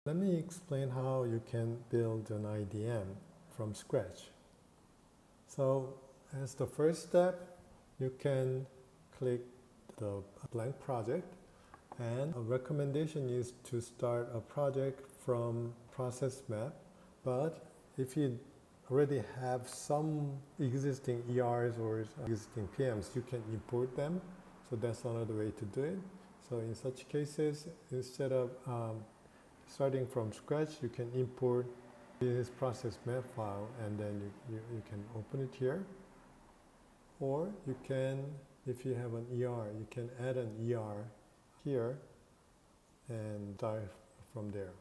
Let me explain how you can build an IDM from scratch. So as the first step, you can click the blank project, and a recommendation is to start a project from process map. But if you already have some existing ERs or existing PMs, you can import them. So that's another way to do it. So in such cases, instead of starting from scratch, you can import this process map file, and then you can open it here. Or you can, if you have an ER, you can add an ER here and start from there.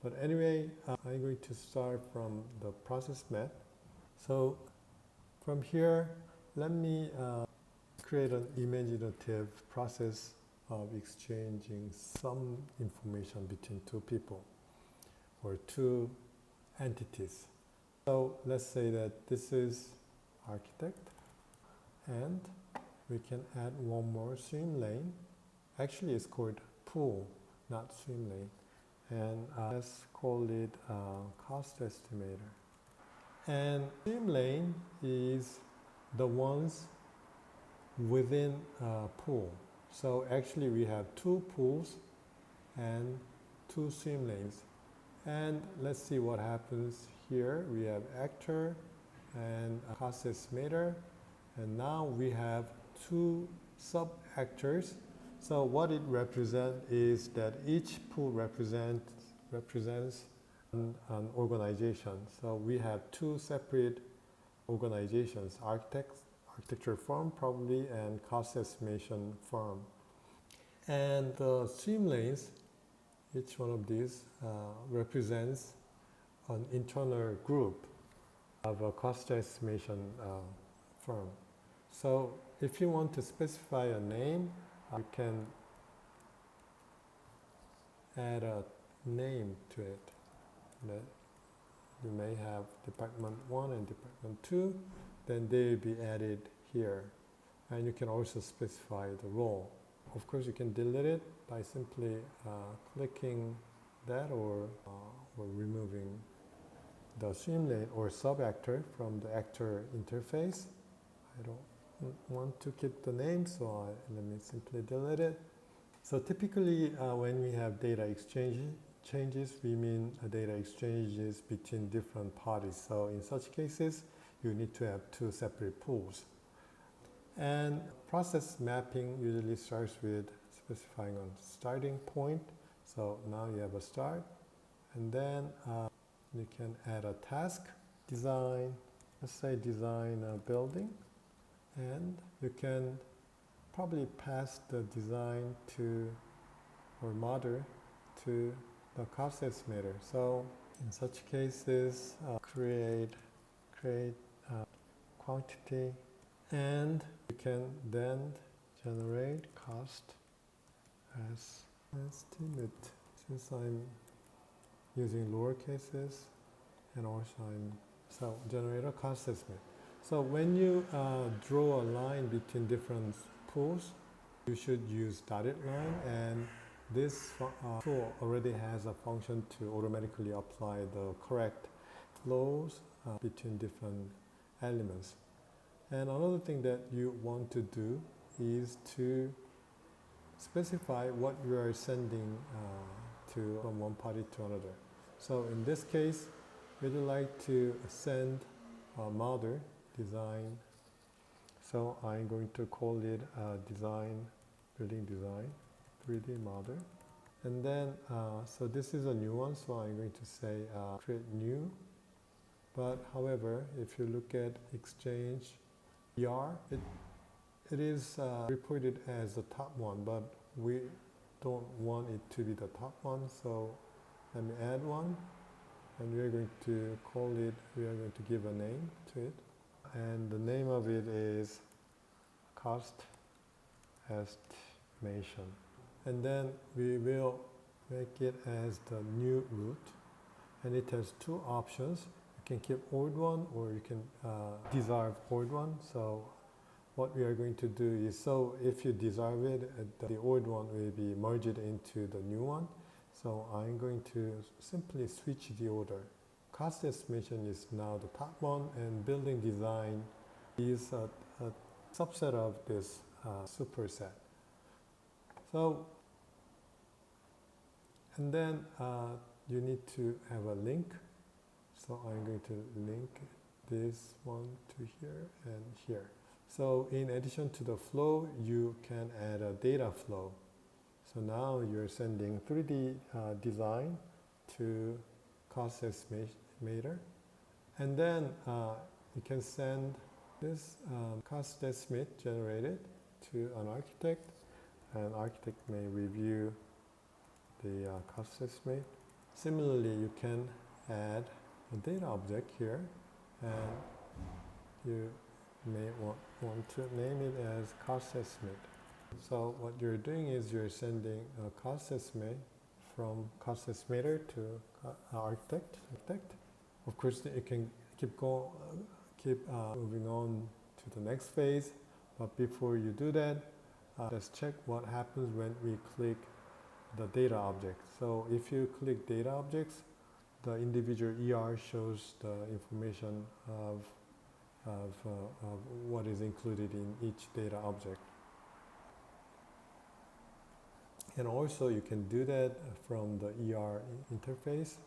But anyway, I'm going to start from the process map. So from here, let me create an imaginative process of exchanging some information between two people or two entities. So let's say that this is architect, and we can add one more swim lane. Actually, it's called pool, not swim lane. And let's call it cost estimator. And swim lane is the ones within a pool. So actually we have two pools and two swim lanes. And let's see what happens here. We have actor and a cost estimator. And now we have two sub-actors. So what it represents is that each pool represents an organization. So we have two separate organizations, architecture firm probably, and cost estimation firm. And the swim lanes, each one of these represents an internal group of a cost estimation firm. So if you want to specify a name, you can add a name to it. That you may have Department 1 and Department 2, then they will be added here. And you can also specify the role. Of course, you can delete it by simply clicking that or removing the swim lane or sub-actor from the actor interface. I don't want to keep the name, so let me simply delete it. So typically when we have data exchanges, we mean data exchanges between different parties. So in such cases, you need to have two separate pools. And process mapping usually starts with specifying a starting point. So now you have a start, and then you can add a task, design, let's say design a building. And you can probably pass the design to, or model to the cost estimator. So in such cases, create quantity, and you can then generate cost as estimate. Since I'm using lower cases, and also so generate a cost estimate. So when you draw a line between different pools, you should use dotted line, and this tool already has a function to automatically apply the correct flows between different elements. And another thing that you want to do is to specify what you are sending from one party to another. So in this case, we'd like to send a model design. So I'm going to call it design, building design, 3D model. And then, so this is a new one, so I'm going to say create new. But however, if you look at exchange ER, it is reported as the top one, but we don't want it to be the top one, so let me add one. And we are going to call it, we are going to give a name to it. And the name of it is cost estimation. And then we will make it as the new root. And it has two options. You can keep old one, or you can dissolve old one. So what we are going to do is, so if you dissolve it, the old one will be merged into the new one. So I'm going to simply switch the order. Cost estimation is now the top one, and building design is a subset of this superset. So, and then you need to have a link. So I'm going to link this one to here and here. So in addition to the flow, you can add a data flow. So now you're sending 3D design to cost estimator, and then you can send this cost estimate generated to an architect, and architect may review the cost estimate. Similarly, you can add a data object here, and you may want to name it as cost estimate. So what you're doing is you're sending a cost estimate from cost estimator to architect. Of course, you can keep moving on to the next phase, but before you do that, let's check what happens when we click the data object. So if you click data objects, the individual ER shows the information of what is included in each data object. And also you can do that from the ER interface.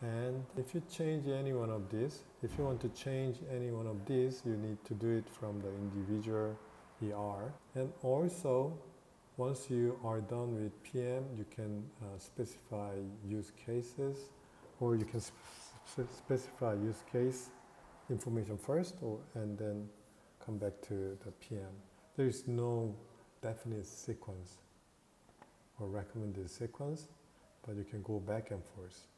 And if you change any one of these, if you want to change any one of these, you need to do it from the individual ER. And also, once you are done with PM, you can specify use cases, or you can specify use case information first, and then come back to the PM. There is no definite sequence or recommended sequence, but you can go back and forth.